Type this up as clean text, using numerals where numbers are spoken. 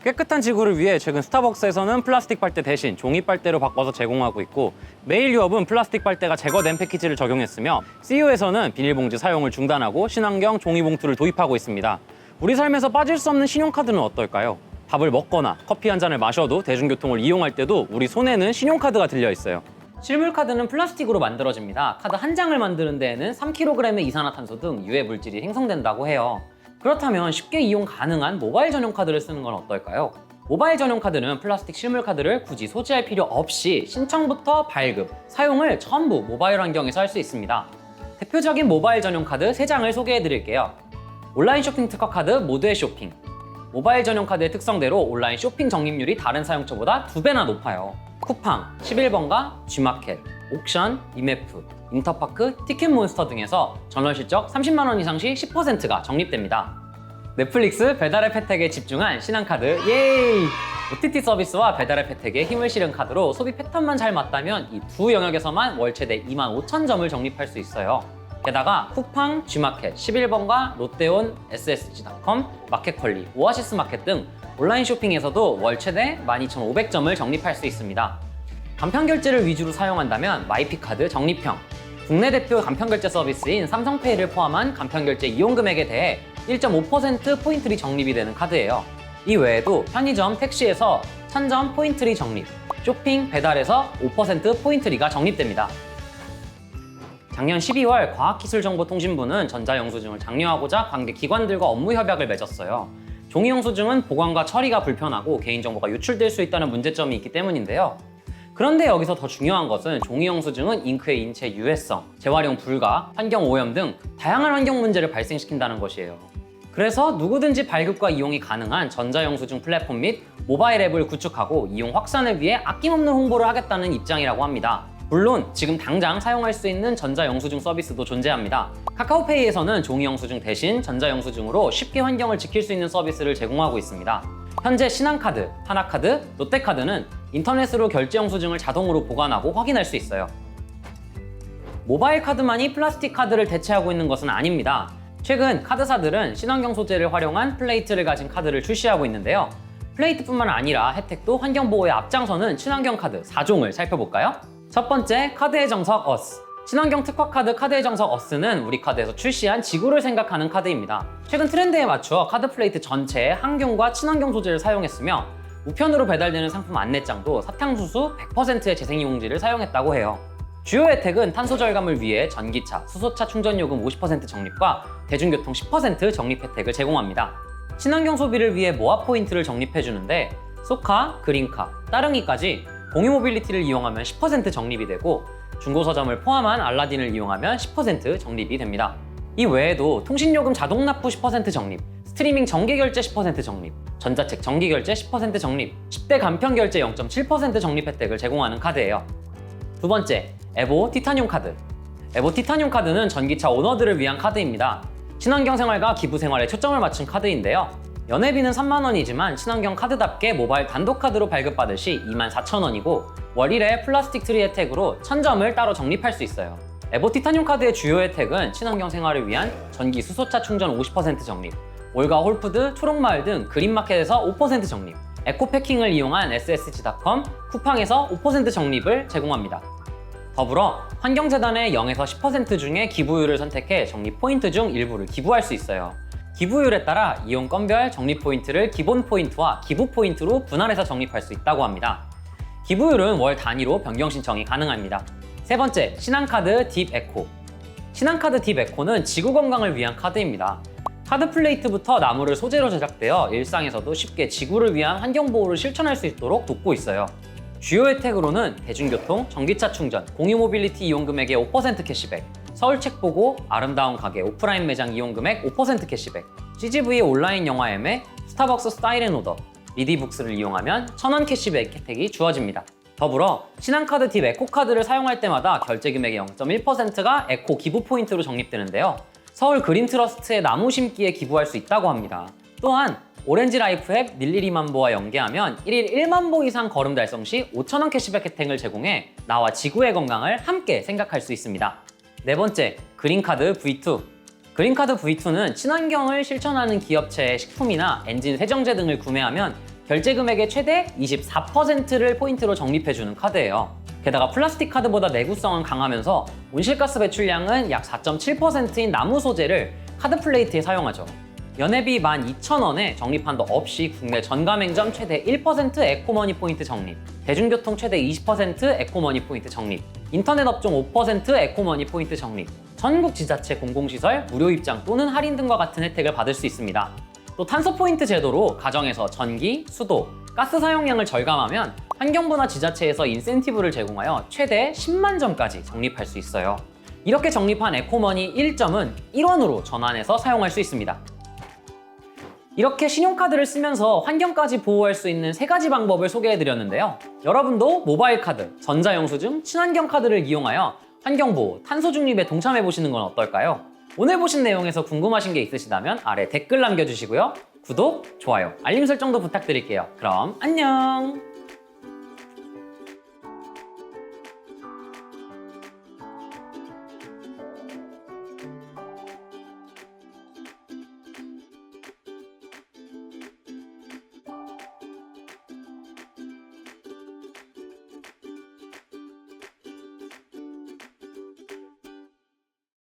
깨끗한 지구를 위해 최근 스타벅스에서는 플라스틱 빨대 대신 종이 빨대로 바꿔서 제공하고 있고, 메일 유업은 플라스틱 빨대가 제거된 패키지를 적용했으며, CEO에서는 비닐봉지 사용을 중단하고 친환경 종이봉투를 도입하고 있습니다. 우리 삶에서 빠질 수 없는 신용카드는 어떨까요? 밥을 먹거나 커피 한 잔을 마셔도 대중교통을 이용할 때도 우리 손에는 신용카드가 들려 있어요. 실물 카드는 플라스틱으로 만들어집니다. 카드 한 장을 만드는 데에는 3kg의 이산화탄소 등 유해 물질이 생성된다고 해요. 그렇다면 쉽게 이용 가능한 모바일 전용 카드를 쓰는 건 어떨까요? 모바일 전용 카드는 플라스틱 실물 카드를 굳이 소지할 필요 없이 신청부터 발급, 사용을 전부 모바일 환경에서 할 수 있습니다. 대표적인 모바일 전용 카드 3장을 소개해 드릴게요. 온라인 쇼핑 특화 카드 모두의 쇼핑. 모바일 전용 카드의 특성대로 온라인 쇼핑 적립률이 다른 사용처보다 2배나 높아요. 쿠팡, 11번가, G마켓, 옥션, 이메프, 인터파크, 티켓몬스터 등에서 전월 실적 30만 원 이상 시 10%가 적립됩니다. 넷플릭스 배달앱 혜택에 집중한 신한카드 예이! OTT 서비스와 배달앱 혜택에 힘을 실은 카드로 소비 패턴만 잘 맞다면 이 두 영역에서만 월 최대 25,000점을 적립할 수 있어요. 게다가 쿠팡, G마켓, 11번가, 롯데온, SSG.com, 마켓컬리, 오아시스 마켓 등 온라인 쇼핑에서도 월 최대 12,500점을 적립할 수 있습니다. 간편결제를 위주로 사용한다면 마이피카드 적립형, 국내 대표 간편결제 서비스인 삼성페이를 포함한 간편결제 이용금액에 대해 1.5% 포인트리 적립이 되는 카드예요. 이 외에도 편의점, 택시에서 1000점 포인트리 적립, 쇼핑, 배달에서 5% 포인트리가 적립됩니다. 작년 12월 과학기술정보통신부는 전자영수증을 장려하고자 관계 기관들과 업무 협약을 맺었어요. 종이영수증은 보관과 처리가 불편하고 개인정보가 유출될 수 있다는 문제점이 있기 때문인데요. 그런데 여기서 더 중요한 것은 종이영수증은 잉크의 인체 유해성, 재활용 불가, 환경 오염 등 다양한 환경 문제를 발생시킨다는 것이에요. 그래서 누구든지 발급과 이용이 가능한 전자영수증 플랫폼 및 모바일 앱을 구축하고 이용 확산을 위해 아낌없는 홍보를 하겠다는 입장이라고 합니다. 물론 지금 당장 사용할 수 있는 전자영수증 서비스도 존재합니다. 카카오페이에서는 종이영수증 대신 전자영수증으로 쉽게 환경을 지킬 수 있는 서비스를 제공하고 있습니다. 현재 신한카드, 하나카드, 롯데카드는 인터넷으로 결제 영수증을 자동으로 보관하고 확인할 수 있어요. 모바일 카드만이 플라스틱 카드를 대체하고 있는 것은 아닙니다. 최근 카드사들은 친환경 소재를 활용한 플레이트를 가진 카드를 출시하고 있는데요. 플레이트뿐만 아니라 혜택도 환경보호에 앞장서는 친환경 카드 4종을 살펴볼까요? 첫 번째, 카드의 정석 어스. 친환경 특화 카드 카드의 정석 어스는 우리 카드에서 출시한 지구를 생각하는 카드입니다. 최근 트렌드에 맞춰 카드 플레이트 전체에 항균과 친환경 소재를 사용했으며 우편으로 배달되는 상품 안내장도 사탕수수 100%의 재생용지를 사용했다고 해요. 주요 혜택은 탄소 절감을 위해 전기차, 수소차 충전요금 50% 적립과 대중교통 10% 적립 혜택을 제공합니다. 친환경 소비를 위해 모아 포인트를 적립해주는데 소카, 그린카, 따릉이까지 공유 모빌리티를 이용하면 10% 적립이 되고 중고서점을 포함한 알라딘을 이용하면 10% 적립이 됩니다. 이 외에도 통신요금 자동 납부 10% 적립, 스트리밍 정기결제 10% 적립, 전자책 정기결제 10% 적립, 10대 간편결제 0.7% 적립 혜택을 제공하는 카드예요. 두 번째, 에보 티타늄 카드. 에보 티타늄 카드는 전기차 오너들을 위한 카드입니다. 친환경 생활과 기부 생활에 초점을 맞춘 카드인데요. 연회비는 3만 원이지만 친환경 카드답게 모바일 단독 카드로 발급받을 시 24,000원이고 월 1회 플라스틱 트리 혜택으로 1000점을 따로 적립할 수 있어요. 에보 티타늄 카드의 주요 혜택은 친환경 생활을 위한 전기 수소차 충전 50% 적립, 올가 홀푸드, 초록마을 등 그린마켓에서 5% 적립, 에코패킹을 이용한 SSG.com, 쿠팡에서 5% 적립을 제공합니다. 더불어 환경재단의 0에서 10% 중에 기부율을 선택해 적립 포인트 중 일부를 기부할 수 있어요. 기부율에 따라 이용 건별 적립 포인트를 기본 포인트와 기부 포인트로 분할해서 적립할 수 있다고 합니다. 기부율은 월 단위로 변경 신청이 가능합니다. 세 번째, 신한카드 딥 에코. 신한카드 딥 에코는 지구 건강을 위한 카드입니다. 카드 플레이트부터 나무를 소재로 제작되어 일상에서도 쉽게 지구를 위한 환경 보호를 실천할 수 있도록 돕고 있어요. 주요 혜택으로는 대중교통, 전기차 충전, 공유 모빌리티 이용 금액의 5% 캐시백, 서울 책보고, 아름다운 가게, 오프라인 매장 이용 금액 5% 캐시백, CGV 온라인 영화 예매, 스타벅스 스타일 앤 오더, 리디북스를 이용하면 1000원 캐시백 혜택이 주어집니다. 더불어 신한카드 딥 에코카드를 사용할 때마다 결제 금액의 0.1%가 에코 기부 포인트로 적립되는데요. 서울 그린트러스트의 나무 심기에 기부할 수 있다고 합니다. 또한 오렌지 라이프 앱 닐리리만보와 연계하면 1일 1만 보 이상 걸음 달성 시 5,000원 캐시백 혜택을 제공해 나와 지구의 건강을 함께 생각할 수 있습니다. 네 번째, 그린카드 V2. 그린카드 V2는 친환경을 실천하는 기업체의 식품이나 엔진 세정제 등을 구매하면 결제 금액의 최대 24%를 포인트로 적립해주는 카드예요. 게다가 플라스틱 카드보다 내구성은 강하면서 온실가스 배출량은 약 4.7%인 나무 소재를 카드 플레이트에 사용하죠. 연회비 12,000원에 적립한도 없이 국내 전가맹점 최대 1% 에코머니 포인트 적립, 대중교통 최대 20% 에코머니 포인트 적립, 인터넷 업종 5% 에코머니 포인트 적립, 전국 지자체 공공시설 무료 입장 또는 할인 등과 같은 혜택을 받을 수 있습니다. 또 탄소 포인트 제도로 가정에서 전기, 수도, 가스 사용량을 절감하면 환경부나 지자체에서 인센티브를 제공하여 최대 10만 점까지 적립할 수 있어요. 이렇게 적립한 에코머니 1점은 1원으로 전환해서 사용할 수 있습니다. 이렇게 신용카드를 쓰면서 환경까지 보호할 수 있는 3가지 방법을 소개해드렸는데요. 여러분도 모바일 카드, 전자영수증, 친환경 카드를 이용하여 환경보호, 탄소 중립에 동참해보시는 건 어떨까요? 오늘 보신 내용에서 궁금하신 게 있으시다면 아래 댓글 남겨주시고요. 구독, 좋아요, 알림 설정도 부탁드릴게요. 그럼 안녕!